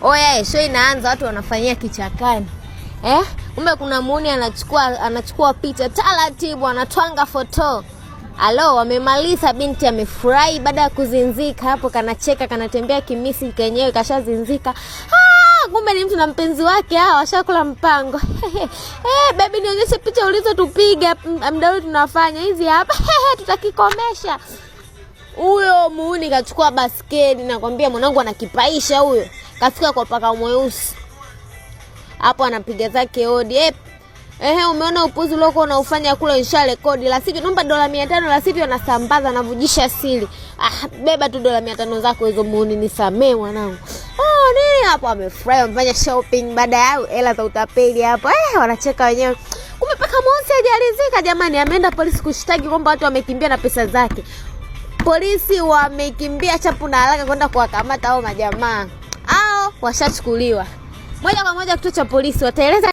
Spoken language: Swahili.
Oya, show inaanza, watu wanafanyia kichakani. Kumbe kuna muuni anachukua picha taratibu, anatwanga photo. Alo, wamemaliza, binti amefurahi baada ya kuzinzika hapo, kanacheka, kanatembea kimisi kenyewe kashazinzika. Kumbe ni mtu na mpenzi wake, washakula mpango. Baby nionyeshe picha ulizotupiga mdao tunafanya hizi hapa. Tutakikomesha. Huyo muuni kachukua basketi, nakwambia mwanangu anakipaisha huyo. Kafika kwa paka mweusi. Hapo anapiga zake hodi. Umeona upuzi uliokuwa unaufanya kule, insha rekodi. La sivyo naomba $500, la sivyo nasambaza navujisha siri. Beba tu $500 zako hizo muuni, nisamee mwanangu. Nini hapo amefurahi, amefanya shopping baada ya hela za utapeli hapo. Wanacheka wenyewe. Kumbe paka mweusi hajalizika jamani, ameenda polisi kushtaki kwamba watu wamekimbia na pesa zake. Polisi wamekimbia chapu na haraka kwenda kuwakamata hao majamaa. Washachukuliwa. Moja kwa moja kituo cha polisi, wataeleza